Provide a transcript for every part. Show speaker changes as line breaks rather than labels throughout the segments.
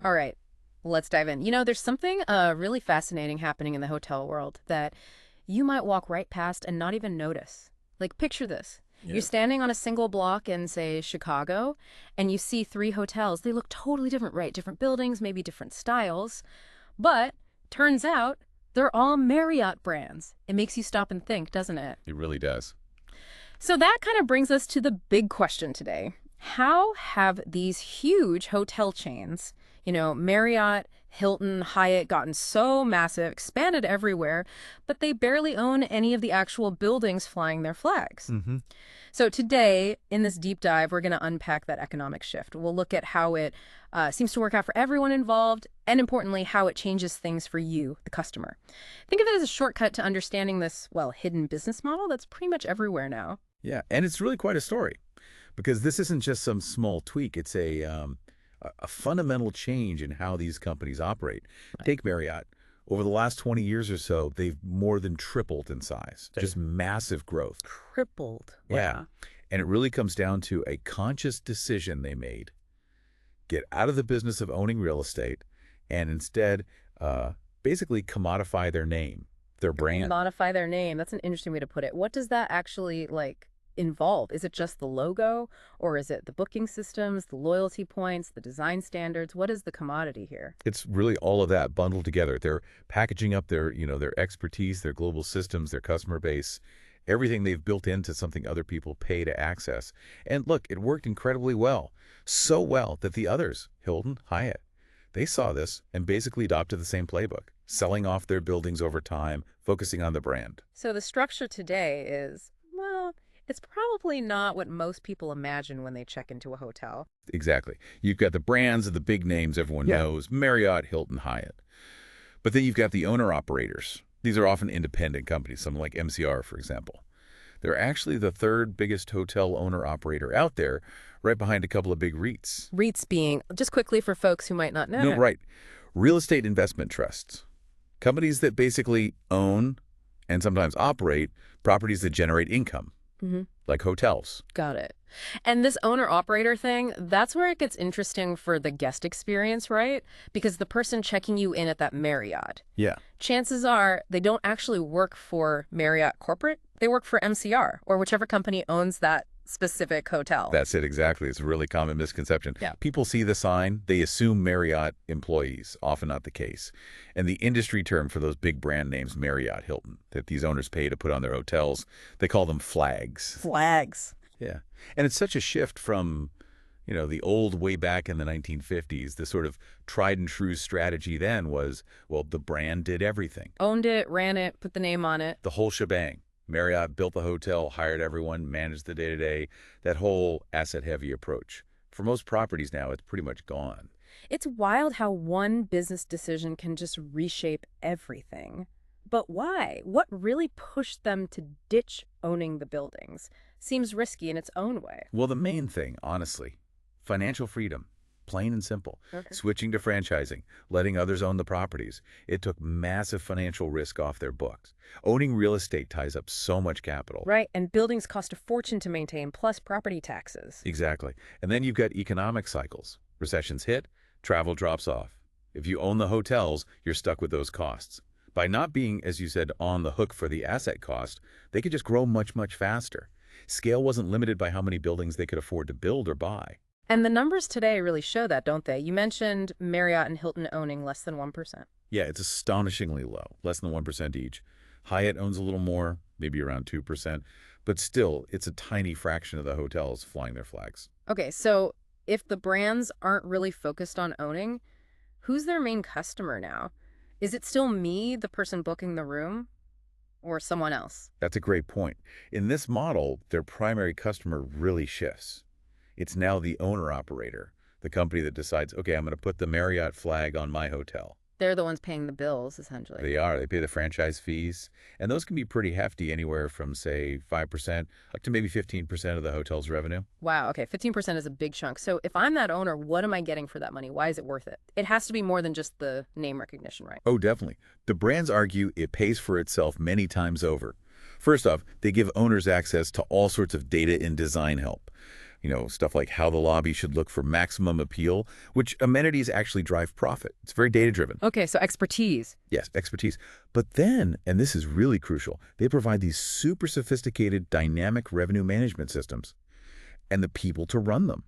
All right, let's dive in. There's something really fascinating happening in the hotel world that you might walk right past and not even notice. Like, picture this. You're
Yeah.
standing on a single block in, say, Chicago, and you see three hotels. They look totally different, right? Different buildings, maybe different styles. But turns out they're all Marriott brands. It makes you stop and think, doesn't it?
It really does.
So that kind of brings us to the big question today. How have these huge hotel chains, Marriott, Hilton, Hyatt, gotten so massive, expanded everywhere, but they barely own any of the actual buildings flying their flags?
Hmm.
So today, in this deep dive, we're going to unpack that economic shift. We'll look at how it seems to work out for everyone involved, and importantly, how it changes things for you, the customer. Think of it as a shortcut to understanding this, well, hidden business model that's pretty much everywhere now.
Yeah, and it's really quite a story because this isn't just some small tweak. It's a fundamental change in how these companies operate.
Right.
Take Marriott. Over the last 20 years or so, they've more than tripled in size. Just massive growth.
Crippled.
Yeah.
Wow.
And it really comes down to a conscious decision they made. Get out of the business of owning real estate and instead basically commodify their name, their brand.
Modify their name. That's an interesting way to put it. What does that actually involve? Is it just the logo, or is it the booking systems, the loyalty points, the design standards? What is the commodity here?
It's really all of that bundled together. They're packaging up their expertise, their global systems, their customer base, everything they've built into something other people pay to access. And look, it worked incredibly well. So well that the others, Hilton, Hyatt, they saw this and basically adopted the same playbook, selling off their buildings over time, focusing on the brand.
So the structure today is, well, it's probably not what most people imagine when they check into a hotel.
Exactly. You've got the brands of the big names everyone
Yeah.
knows, Marriott, Hilton, Hyatt. But then you've got the owner-operators. These are often independent companies, something like MCR, for example. They're actually the third biggest hotel owner-operator out there, right behind a couple of big REITs.
REITs being, just quickly for folks who might not
No,
know.
right. Real estate investment trusts. Companies that basically own and sometimes operate properties that generate income,
Hmm.
like hotels.
Got it. And this owner-operator thing, that's where it gets interesting for the guest experience, right? Because the person checking you in at that Marriott,
Yeah.
chances are they don't actually work for Marriott Corporate. They work for MCR or whichever company owns that specific hotel.
That's it, exactly. It's a really common misconception.
Yeah.
People see the sign, they assume Marriott employees, often not the case. And the industry term for those big brand names, Marriott, Hilton, that these owners pay to put on their hotels, they call them flags.
Flags.
Yeah. And it's such a shift from, the old way back in the 1950s. The sort of tried and true strategy then was, well, the brand did everything,
Owned it, ran it, put the name on it.
the whole shebang. Marriott built the hotel, hired everyone, managed the day-to-day, that whole asset-heavy approach. For most properties now, it's pretty much gone.
It's wild how one business decision can just reshape everything. But why? What really pushed them to ditch owning the buildings? Seems risky in its own way.
Well, the main thing, honestly, financial freedom. Plain and simple.
Okay.
Switching to franchising, letting others own the properties. It took massive financial risk off their books. Owning real estate ties up so much capital.
Right, and buildings cost a fortune to maintain, plus property taxes.
Exactly. And then you've got economic cycles. Recessions hit, travel drops off. If you own the hotels, you're stuck with those costs. By not being, as you said, on the hook for the asset cost, they could just grow much, much faster. Scale wasn't limited by how many buildings they could afford to build or buy.
And the numbers today really show that, don't they? You mentioned Marriott and Hilton owning less than 1%.
Yeah, it's astonishingly low, less than 1% each. Hyatt owns a little more, maybe around 2%, but still, it's a tiny fraction of the hotels flying their flags.
Okay, so if the brands aren't really focused on owning, who's their main customer now? Is it still me, the person booking the room, or someone else?
That's a great point. In this model, their primary customer really shifts. It's now the owner-operator, the company that decides, okay, I'm going to put the Marriott flag on my hotel.
They're the ones paying the bills, essentially.
They are. They pay the franchise fees, and those can be pretty hefty, anywhere from, say, 5% up to maybe 15% of the hotel's revenue.
Wow, okay, 15% is a big chunk. So if I'm that owner, what am I getting for that money? Why is it worth it? It has to be more than just the name recognition, right?
Oh, definitely. The brands argue it pays for itself many times over. First off, they give owners access to all sorts of data and design help. Stuff like how the lobby should look for maximum appeal, which amenities actually drive profit. It's very data-driven.
Okay, so expertise.
Yes, expertise. But then, and this is really crucial, they provide these super sophisticated dynamic revenue management systems and the people to run them.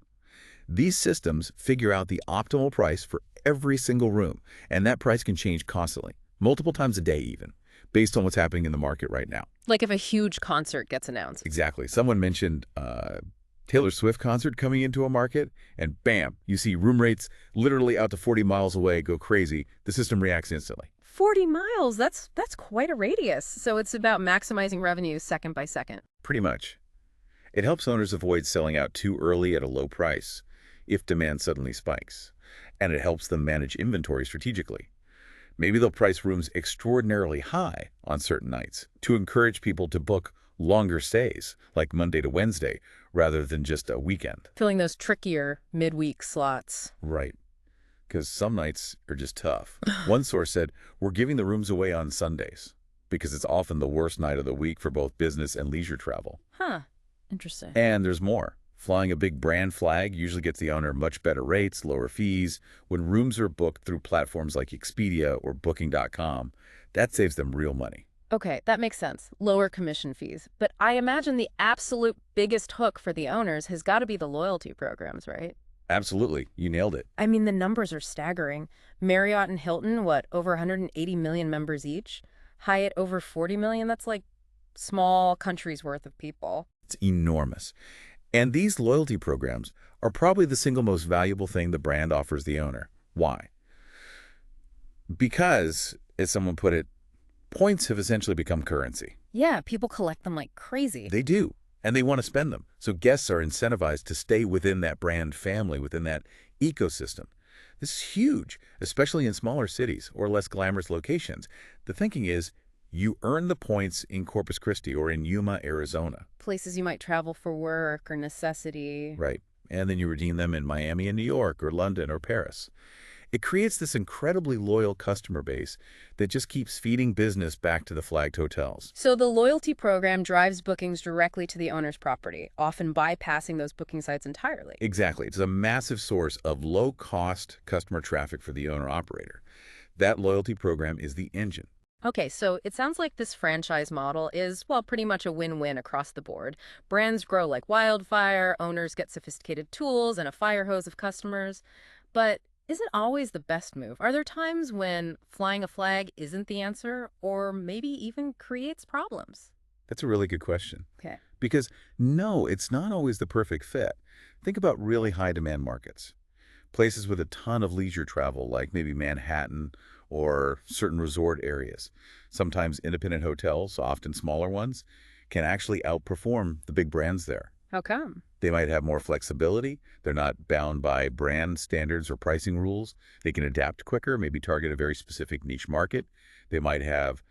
These systems figure out the optimal price for every single room, and that price can change constantly, multiple times a day even, based on what's happening in the market right now.
Like if a huge concert gets announced.
Exactly. Someone mentioned Taylor Swift concert coming into a market, and bam, you see room rates literally out to 40 miles away go crazy. The system reacts instantly.
40 miles, that's quite a radius. So it's about maximizing revenue second by second.
Pretty much. It helps owners avoid selling out too early at a low price if demand suddenly spikes, and it helps them manage inventory strategically. Maybe they'll price rooms extraordinarily high on certain nights to encourage people to book longer stays, like Monday to Wednesday, rather than just a weekend.
Filling those trickier midweek slots.
Right. Because some nights are just tough. One source said, we're giving the rooms away on Sundays because it's often the worst night of the week for both business and leisure travel.
Huh. Interesting.
And there's more. Flying a big brand flag usually gets the owner much better rates, lower fees. When rooms are booked through platforms like Expedia or Booking.com, that saves them real money.
Okay, that makes sense. Lower commission fees. But I imagine the absolute biggest hook for the owners has got to be the loyalty programs, right?
Absolutely. You nailed it.
I mean, the numbers are staggering. Marriott and Hilton, over 180 million members each? Hyatt, over 40 million? That's like small countries worth of people.
It's enormous. And these loyalty programs are probably the single most valuable thing the brand offers the owner. Why? Because, as someone put it, points have essentially become currency.
Yeah, people collect them like crazy.
They do, and they want to spend them. So guests are incentivized to stay within that brand family, within that ecosystem. This is huge, especially in smaller cities or less glamorous locations. The thinking is, you earn the points in Corpus Christi or in Yuma, Arizona.
Places you might travel for work or necessity.
Right. And then you redeem them in Miami and New York or London or Paris. It creates this incredibly loyal customer base that just keeps feeding business back to the flagged hotels.
So the loyalty program drives bookings directly to the owner's property, often bypassing those booking sites entirely.
Exactly. It's a massive source of low-cost customer traffic for the owner-operator. That loyalty program is the engine.
Okay, so it sounds like this franchise model is, well, pretty much a win-win across the board. Brands grow like wildfire, owners get sophisticated tools and a fire hose of customers. But is it always the best move? Are there times when flying a flag isn't the answer or maybe even creates problems?
That's a really good question.
Okay.
Because no, it's not always the perfect fit. Think about really high-demand markets. Places with a ton of leisure travel, like maybe Manhattan or certain resort areas. Sometimes independent hotels, often smaller ones, can actually outperform the big brands there.
How come?
They might have more flexibility. They're not bound by brand standards or pricing rules. They can adapt quicker, maybe target a very specific niche market. They might have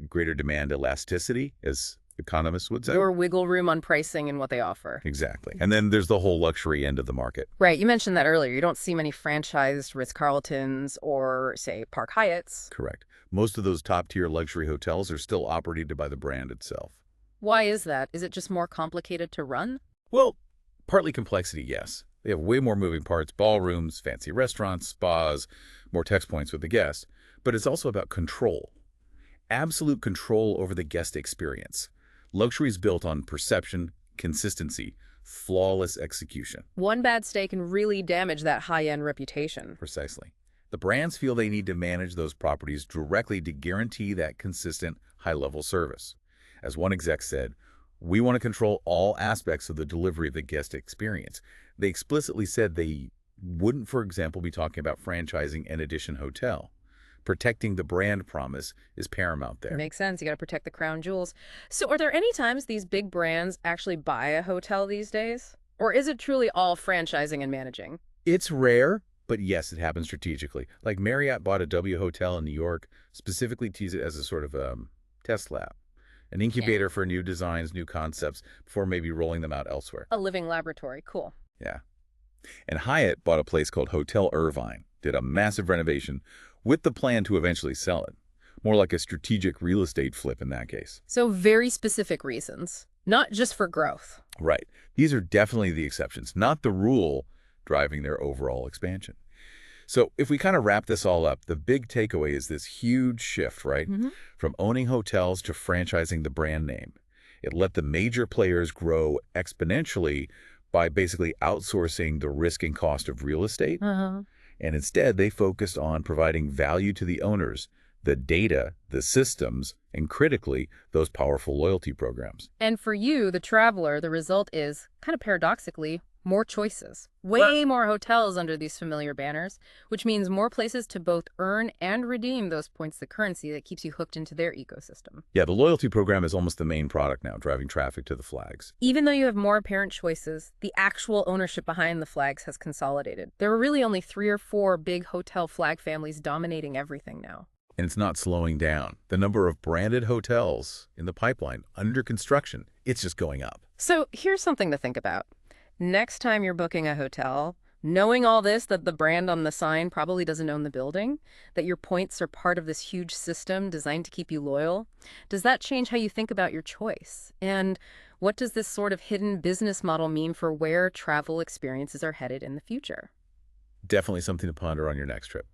greater demand elasticity, as economists would say.
Or wiggle room on pricing and what they offer.
Exactly. And then there's the whole luxury end of the market.
Right. You mentioned that earlier. You don't see many franchised Ritz-Carltons or, say, Park Hyatts.
Correct. Most of those top-tier luxury hotels are still operated by the brand itself.
Why is that? Is it just more complicated to run?
Well, partly complexity, yes. They have way more moving parts, ballrooms, fancy restaurants, spas, more touch points with the guest. But it's also about control. Absolute control over the guest experience. Luxury is built on perception, consistency, flawless execution.
One bad stay can really damage that high-end reputation.
Precisely. The brands feel they need to manage those properties directly to guarantee that consistent, high-level service. As one exec said, we want to control all aspects of the delivery of the guest experience. They explicitly said they wouldn't, for example, be talking about franchising an Edition hotel. Protecting the brand promise is paramount there.
Makes sense. You got to protect the crown jewels. So are there any times these big brands actually buy a hotel these days? Or is it truly all franchising and managing?
It's rare, but yes, it happens strategically. Like Marriott bought a W Hotel in New York, specifically to use it as a sort of test lab. An incubator for new designs, new concepts, before maybe rolling them out elsewhere.
A living laboratory. Cool.
Yeah. And Hyatt bought a place called Hotel Irvine, did a massive renovation with the plan to eventually sell it. More like a strategic real estate flip in that case.
So very specific reasons. not just for growth.
Right. These are definitely the exceptions, not the rule driving their overall expansion. So if we kind of wrap this all up, the big takeaway is this huge shift, right?
Hmm.
From owning hotels to franchising the brand name. It let the major players grow exponentially by basically outsourcing the risk and cost of real estate.
Uh-huh.
And instead, they focused on providing value to the owners, the data, the systems, and critically, those powerful loyalty programs.
And for you, the traveler, the result is, kind of paradoxically, more choices. Way more hotels under these familiar banners, which means more places to both earn and redeem those points, the currency that keeps you hooked into their ecosystem.
Yeah, the loyalty program is almost the main product now, driving traffic to the flags.
Even though you have more apparent choices, the actual ownership behind the flags has consolidated. There are really only 3 or 4 big hotel flag families dominating everything now.
And it's not slowing down. The number of branded hotels in the pipeline under construction, it's just going up.
So here's something to think about. Next time you're booking a hotel, knowing all this, that the brand on the sign probably doesn't own the building, that your points are part of this huge system designed to keep you loyal, does that change how you think about your choice? And what does this sort of hidden business model mean for where travel experiences are headed in the future?
Definitely something to ponder on your next trip.